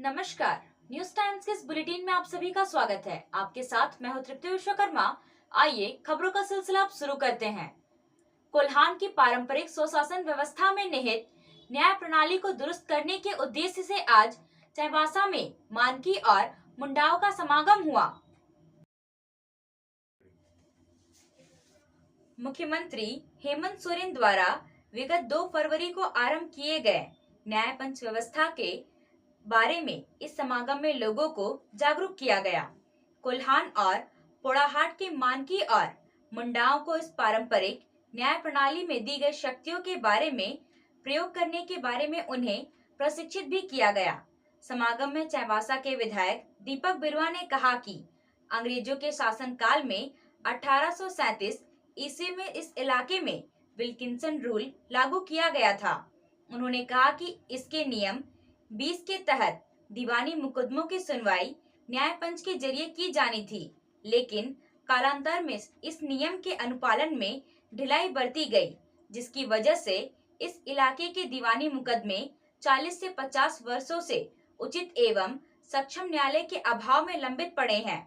नमस्कार। News times के इस बुलेटिन में आप सभी का स्वागत है। आपके साथ मैं हूं तृप्ति विश्वकर्मा। आइए खबरों का सिलसिला अब शुरू करते हैं। कोल्हान की पारंपरिक स्वशासन व्यवस्था में निहित न्याय प्रणाली को दुरुस्त करने के उद्देश्य से आज चाईबासा में मानकी और मुंडाओं का समागम हुआ। मुख्यमंत्री हेमंत सोरेन द्वारा विगत 2 फरवरी को आरंभ किए गए न्याय पंच व्यवस्था के बारे में इस समागम में लोगों को जागरूक किया गया। कोल्हान और पोड़ाहाट के मानकी और मुंडाओं को इस पारंपरिक न्याय प्रणाली में दी गई शक्तियों के बारे में प्रयोग करने के बारे में उन्हें प्रशिक्षित भी किया गया। समागम में चाईबासा के विधायक दीपक बिरुआ ने कहा कि अंग्रेजों के शासनकाल में 1837 ईस्वी में इस इलाके में विल्किंसन रूल लागू किया गया था। उन्होंने कहा कि इसके नियम 20 के तहत दीवानी मुकदमों की सुनवाई न्याय पंच के जरिए की जानी थी, लेकिन कालांतर में इस नियम के अनुपालन में ढिलाई बरती गई, जिसकी वजह से इस इलाके के दीवानी मुकदमे 40 से 50 वर्षों से उचित एवं सक्षम न्यायालय के अभाव में लंबित पड़े हैं।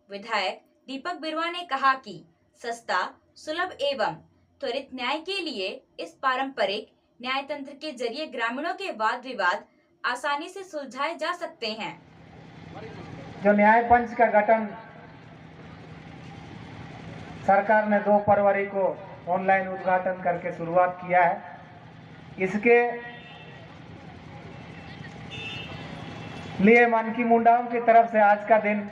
विधायक दीपक बिरुआ ने कहा कि सस्ता, सुलभ एवं त्वरित न्याय के लिए इस पारंपरिक न्याय तंत्र के जरिए ग्रामीणों के वाद विवाद आसानी से सुलझाए जा सकते हैं। जो न्याय पंच का गठन सरकार ने 2 फरवरी को ऑनलाइन उद्घाटन करके शुरुआत किया है, इसके लिए मानकी मुंडाओं की तरफ से आज का दिन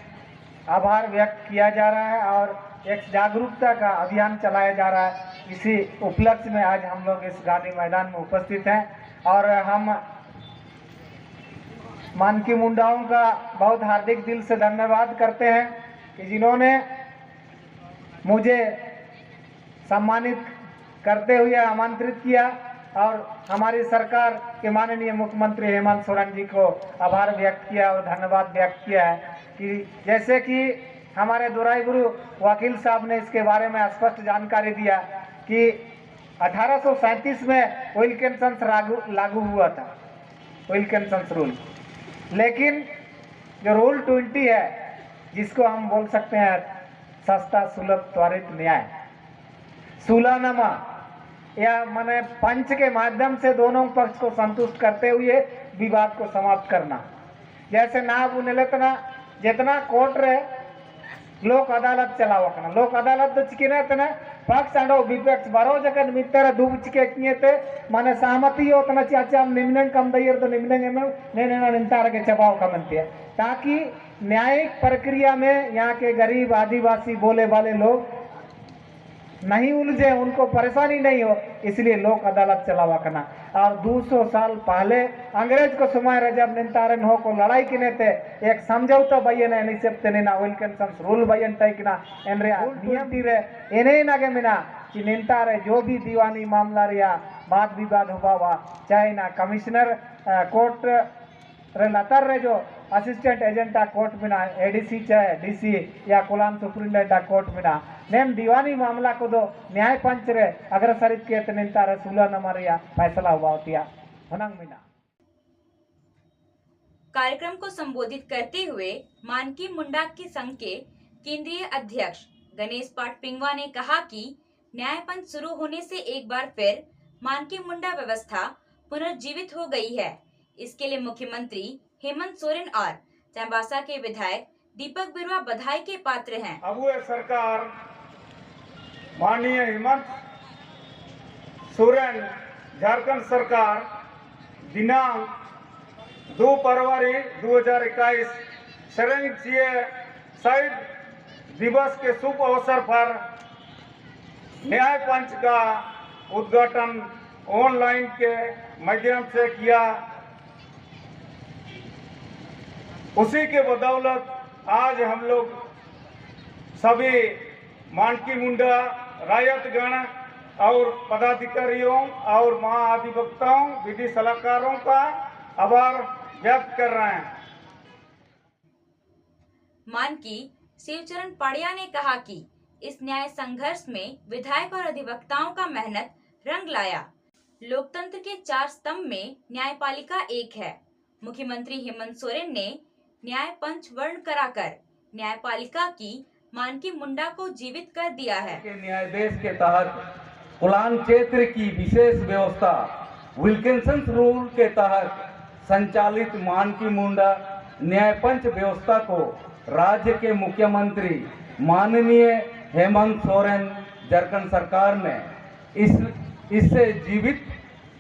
आभार व्यक्त किया जा रहा है और एक जागरूकता का अभियान चलाया जा रहा है। इसी उपलक्ष्य में आज हम लोग इस गांधी मैदान में उपस्थित हैं और हम मानकी मुंडाओं का बहुत हार्दिक दिल से धन्यवाद करते हैं कि जिन्होंने मुझे सम्मानित करते हुए आमंत्रित किया और हमारी सरकार के माननीय मुख्यमंत्री हेमंत सोरेन जी को आभार व्यक्त किया और धन्यवाद व्यक्त किया है कि जैसे कि हमारे दुराई गुरु वकील साहब ने इसके बारे में स्पष्ट जानकारी दिया कि 1837 में विल्किंसन लागू हुआ था, विल्किंसन रूल। लेकिन जो रूल 20 है, जिसको हम बोल सकते हैं सस्ता, सुलभ, त्वरित न्याय, सुलहनामा या माने पंच के माध्यम से दोनों पक्ष को संतुष्ट करते हुए विवाद को समाप्त करना। जैसे ना बुनेलेतना जितना कोर्ट रे लोक अदालत चलाव करना, लोक अदालत तो चिकिने तना पक्ष अंडो विपक्ष बारो जगन मित्र दूब चिके किएते माने सहमति होतना चाचा निम्नंग कम दयर तो निम्नंग में ने निंतार के चबाव का मनती है, ताकि न्यायिक प्रक्रिया में यहाँ के गरीब आदिवासी बोले वाले लोग नहीं उलझे, उनको परेशानी नहीं हो, इसलिए लोक अदालत चलावा करना। और 200 साल पहले अंग्रेज को समय जब निंतारन हो को लड़ाई किने थे एक समझौता बयन निसेप्ते ना विल्किंसन रूल बयन टाइकना एनरे नियम दिरे एने नागे मिना कि निंतारे जो भी दीवानी मामला रिया वाद विवाद हुआ चाहे ना कमिश्नर कोर्ट रे लतर रे जो असिस्टेंट एजेंटा कोर्ट मिना एडीसी चाहे डीसी या कोलान सुप्रिंटेंडेंट कोर्ट मिना नेम दीवानी मामला को दो न्याय पंच रे अग्रसरित के तनिंतारे सुलहनामा रिया फैसला हुआ होतिया हनंग मिना। कार्यक्रम को संबोधित करते हुए मानकी मुंडा के संघ के केंद्रीय अध्यक्ष गणेश पाठ पिंगवा ने कहा कि न्याय पंच शुरू होने से एक बार फिर मानकी मुंडा व्यवस्था पुनर्जीवित हो गई है। इसके लिए मुख्यमंत्री हेमंत सोरेन और चाईबासा के विधायक दीपक बिरुआ बधाई के पात्र हैं। अब ये सरकार माननीय हेमंत सोरेन झारखंड सरकार दिनांक 2 फरवरी 2021 शहीद दिवस के शुभ अवसर पर न्याय पंच का उद्घाटन ऑनलाइन के माध्यम से किया। उसी के बदौलत आज हम लोग सभी मानकी मुंडा रायतगण और पदाधिकारियों और महाधिवक्ताओं, विधि सलाहकारों का आभार व्यक्त कर रहे हैं। मानकी शिवचरण पाड़िया ने कहा कि इस न्याय संघर्ष में विधायक और अधिवक्ताओं का मेहनत रंग लाया। लोकतंत्र के 4 स्तंभ में न्यायपालिका एक है मुख्यमंत्री हेमंत सोरेन ने न्याय पंच वर्ण कराकर न्यायपालिका की मानकी मुंडा को जीवित कर दिया है। के न्यायाधीश के तहत कुलान क्षेत्र की विशेष व्यवस्था विल्किंसन रूल के तहत संचालित मानकी मुंडा न्यायपंच व्यवस्था को राज्य के मुख्यमंत्री माननीय हेमंत सोरेन झारखंड सरकार ने इससे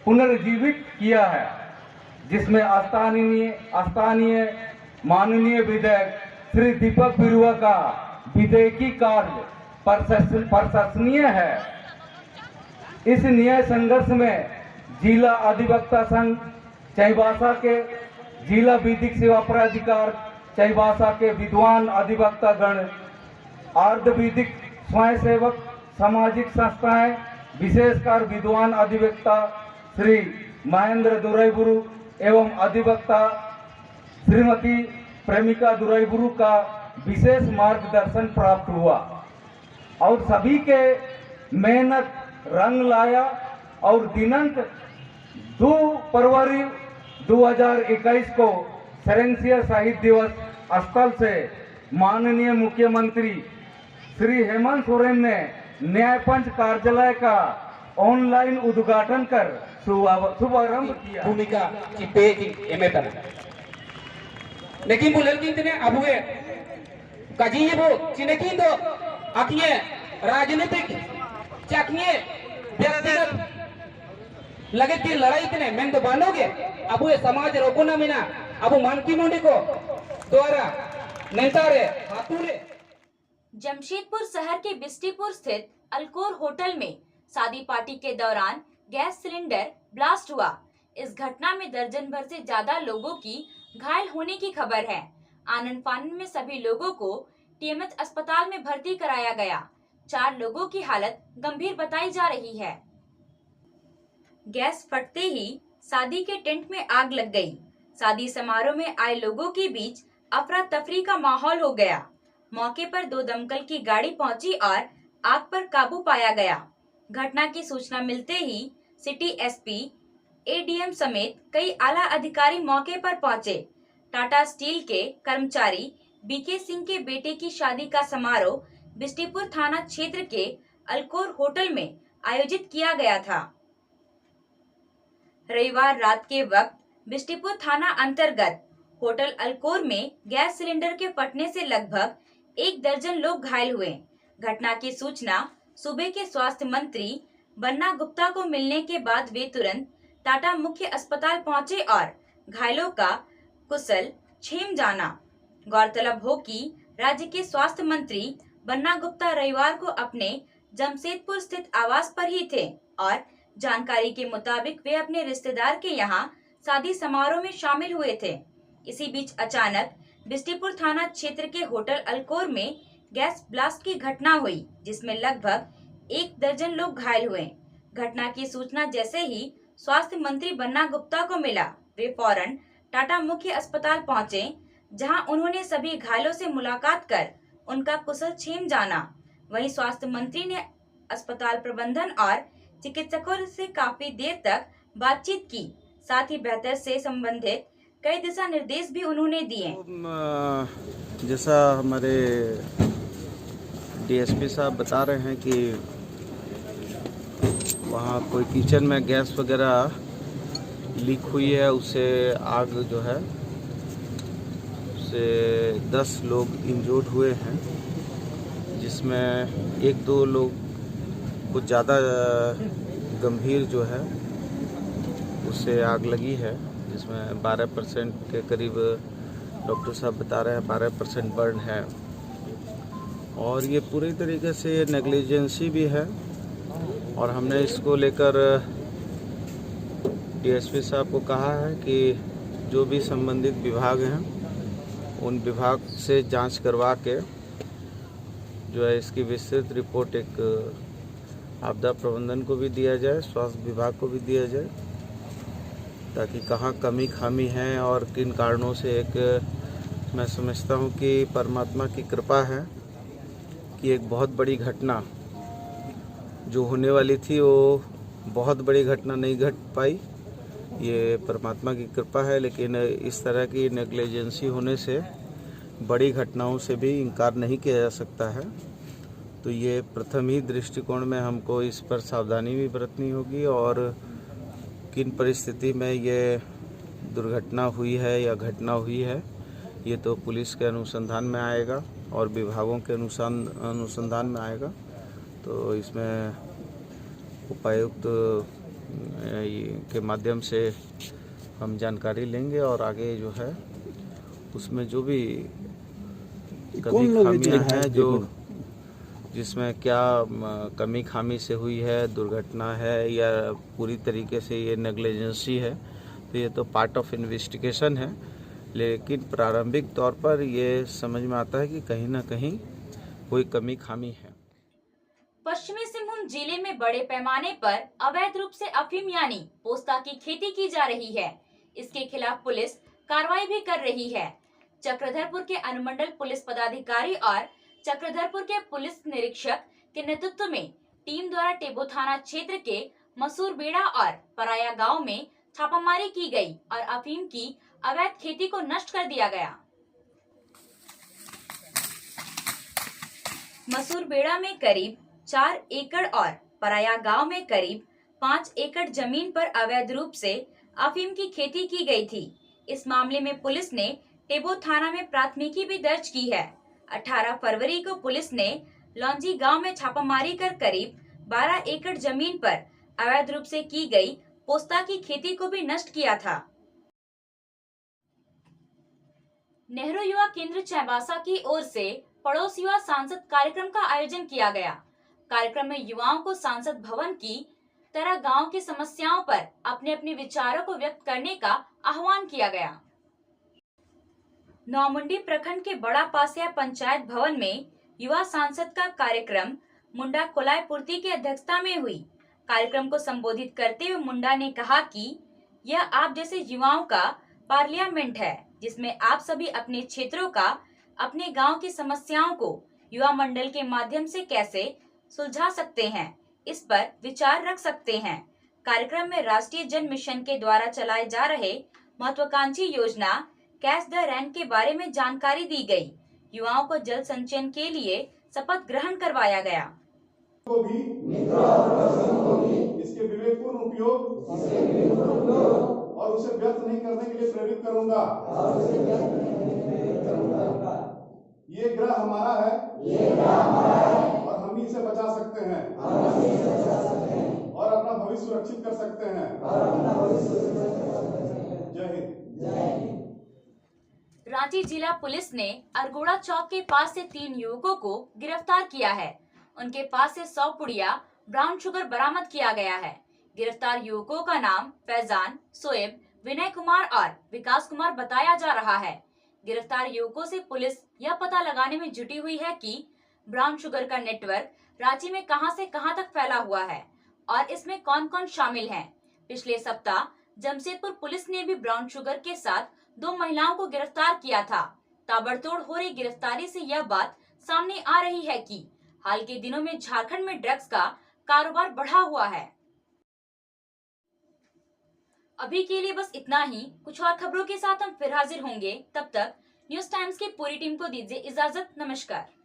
पुनर्जीवित किया है, जिसमें स्थानीय माननीय विधायक श्री दीपक बिरुआ का विधेयकी कार्य प्रशंसनीय है। इस न्याय संघर्ष में जिला अधिवक्ता संघ चाईबासा के, जिला विधिक सेवा प्राधिकार चाईबासा के विद्वान अधिवक्ता गण, अर्ध विधिक स्वयंसेवक सामाजिक संस्थाएं, विशेषकर विद्वान अधिवक्ता श्री महेंद्र दुराईबुरु एवं अधिवक्ता श्रीमती प्रेमिका दुराईबुरु का विशेष मार्गदर्शन प्राप्त हुआ और सभी के मेहनत रंग लाया और दिनांक 2 फरवरी 2021 को सेरेंसिया शहीद दिवस स्थल से माननीय मुख्यमंत्री श्री हेमंत सोरेन ने न्यायपंच कार्यालय का ऑनलाइन उद्घाटन कर शुभारंभ किया। भूमिका की पेगी एमेतन लेकिन बुलेल किंतने अबुए काजी वो चिनेकिन दो आखिए राजनीतिक चाखिए व्यक्तिगत लगे कि लड़ाई इतने मैं तो बांधोगे अब ये समाज रोको ना मिना अब मानकी मुंडी को द्वारा नेतारे हाथूले। जमशेदपुर शहर के बिस्टीपुर स्थित अलकोर होटल में शादी पार्टी के दौरान गैस सिलेंडर ब्लास्ट हुआ। इस घटना में दर्जन भर से ज्यादा लोगों की घायल होने की खबर है। आनन फानन में सभी लोगों को टीएमएच अस्पताल में भर्ती कराया गया। 4 लोगों की हालत गंभीर बताई जा रही है। गैस फटते ही शादी के टेंट में आग लग गई। शादी समारोह में आए लोगों के बीच अफरा तफरी का माहौल हो गया। मौके पर 2 दमकल की गाड़ी पहुंची और आग पर काबू पाया गया। घटना की सूचना मिलते ही सिटी एसपी, एडीएम समेत कई आला अधिकारी मौके पर पहुंचे। टाटा स्टील के कर्मचारी बीके सिंह के बेटे की शादी का समारोह बिस्टीपुर थाना क्षेत्र के अलकोर होटल में आयोजित किया गया था। रविवार रात के वक्त बिस्टीपुर थाना अंतर्गत होटल अलकोर में गैस सिलेंडर के फटने से लगभग 1 दर्जन लोग घायल हुए। घटना की सूचना सूबे के स्वास्थ्य मंत्री बन्ना गुप्ता को मिलने के बाद वे तुरंत टाटा मुख्य अस्पताल पहुंचे और घायलों का कुशल क्षेम जाना। गौरतलब हो कि राज्य के स्वास्थ्य मंत्री बन्ना गुप्ता रविवार को अपने जमशेदपुर स्थित आवास पर ही थे और जानकारी के मुताबिक वे अपने रिश्तेदार के यहां शादी समारोह में शामिल हुए थे। इसी बीच अचानक बिस्टीपुर थाना क्षेत्र के होटल अलकोर में गैस ब्लास्ट की घटना हुई, जिसमें लगभग 1 दर्जन लोग घायल हुए। घटना की सूचना जैसे ही स्वास्थ्य मंत्री बन्ना गुप्ता को मिला, वे फौरन टाटा मुख्य अस्पताल पहुंचे, जहां उन्होंने सभी घायलों से मुलाकात कर उनका कुशल क्षेम जाना। वहीं स्वास्थ्य मंत्री ने अस्पताल प्रबंधन और चिकित्सकों से काफी देर तक बातचीत की, साथ ही बेहतर से संबंधित कई दिशा निर्देश भी उन्होंने दिए। जैसा हमारे डीएसपी साहब बता रहे हैं कि वहाँ कोई किचन में गैस वगैरह लीक हुई है, उससे आग जो है उससे 10 लोग इंजर्ड हुए हैं, जिसमें 1-2 लोग कुछ ज़्यादा गंभीर जो है उससे आग लगी है, जिसमें 12% के करीब डॉक्टर साहब बता रहे हैं 12% बर्न है। और ये पूरी तरीके से नेग्लिजेंसी भी है और हमने इसको लेकर डीएसपी साहब को कहा है कि जो भी संबंधित विभाग हैं उन विभाग से जांच करवा के जो है इसकी विस्तृत रिपोर्ट एक आपदा प्रबंधन को भी दिया जाए, स्वास्थ्य विभाग को भी दिया जाए, ताकि कहाँ कमी खामी है और किन कारणों से। एक मैं समझता हूँ कि परमात्मा की कृपा है कि एक बहुत बड़ी घटना जो होने वाली थी वो बहुत बड़ी घटना नहीं घट पाई ये परमात्मा की कृपा है, लेकिन इस तरह की नेग्लिजेंसी होने से बड़ी घटनाओं से भी इनकार नहीं किया जा सकता है। तो ये प्रथम ही दृष्टिकोण में हमको इस पर सावधानी भी बरतनी होगी और किन परिस्थिति में ये दुर्घटना हुई है या घटना हुई है ये तो पुलिस के अनुसंधान में आएगा और विभागों के अनुसंधान में आएगा। तो इसमें उपायुक्त के माध्यम से हम जानकारी लेंगे और आगे जो है उसमें जो भी कमी खामियां हैं जो जिसमें क्या कमी खामी से हुई है, दुर्घटना है या पूरी तरीके से ये नेग्लिजेंसी है, तो ये तो पार्ट ऑफ इन्वेस्टिगेशन है। लेकिन प्रारंभिक तौर पर ये समझ में आता है कि कहीं ना कहीं कोई कमी खामी है। पश्चिमी सिंहभूम जिले में बड़े पैमाने पर अवैध रूप से अफीम यानी पोस्ता की खेती की जा रही है। इसके खिलाफ पुलिस कार्रवाई भी कर रही है। चक्रधरपुर के अनुमंडल पुलिस पदाधिकारी और चक्रधरपुर के पुलिस निरीक्षक के नेतृत्व में टीम द्वारा टेबो थाना क्षेत्र के मसूर बेड़ा और पराया गांव में छापामारी की गई और अफीम की अवैध खेती को नष्ट कर दिया गया। मसूर बेड़ा में करीब 4 एकड़ और पराया गांव में करीब 5 एकड़ जमीन पर अवैध रूप से अफीम की खेती की गई थी। इस मामले में पुलिस ने टेबो थाना में प्राथमिकी भी दर्ज की है। 18 फरवरी को पुलिस ने लौंजी गांव में छापामारी कर करीब 12 एकड़ जमीन पर अवैध रूप से की गई पोस्ता की खेती को भी नष्ट किया था। नेहरू युवा केंद्र चाईबासा की ओर से पड़ोस युवा सांसद कार्यक्रम का आयोजन किया गया। कार्यक्रम में युवाओं को सांसद भवन की तरह गांव की समस्याओं पर अपने अपने विचारों को व्यक्त करने का आह्वान किया गया। नौमुंडी प्रखंड के बड़ा पासिया पंचायत भवन में युवा सांसद का कार्यक्रम मुंडा कोलाय पूर्ति की अध्यक्षता में हुई। कार्यक्रम को संबोधित करते हुए मुंडा ने कहा कि यह आप जैसे युवाओं का पार्लियामेंट है, जिसमें आप सभी अपने क्षेत्रों का, अपने गांव की समस्याओं को युवा मंडल के माध्यम से कैसे सुलझा सकते हैं, इस पर विचार रख सकते हैं। कार्यक्रम में राष्ट्रीय जन मिशन के द्वारा चलाए जा रहे महत्वाकांक्षी योजना कैच द रैन के बारे में जानकारी दी गई। युवाओं को जल संचयन के लिए शपथ ग्रहण करवाया गया। को भी इसके विवेकपूर्ण उपयोग और उसे व्यर्थ नहीं करने के लिए प्रेरित करूंगा। ये ग्रह हमारा है और हम ही इसे बचा सकते हैं और अपना भविष्य सुरक्षित कर सकते हैं। जय हिंद। रांची जिला पुलिस ने अरगोड़ा चौक के पास से 3 युवकों को गिरफ्तार किया है। उनके पास से 100 पुड़िया ब्राउन शुगर बरामद किया गया है। गिरफ्तार युवकों का नाम फैजान, सोएब, विनय कुमार और विकास कुमार बताया जा रहा है। गिरफ्तार युवकों से पुलिस यह पता लगाने में जुटी हुई है कि ब्राउन शुगर का नेटवर्क रांची में कहां से कहां तक फैला हुआ है और इसमें कौन कौन शामिल है। पिछले सप्ताह जमशेदपुर पुलिस ने भी ब्राउन शुगर के साथ 2 महिलाओं को गिरफ्तार किया था। ताबड़तोड़ हो रही गिरफ्तारी से यह बात सामने आ रही है कि हाल के दिनों में झारखंड में ड्रग्स का कारोबार बढ़ा हुआ है। अभी के लिए बस इतना ही। कुछ और खबरों के साथ हम फिर हाजिर होंगे। तब तक न्यूज़ टाइम्स की पूरी टीम को दीजिए इजाजत। नमस्कार।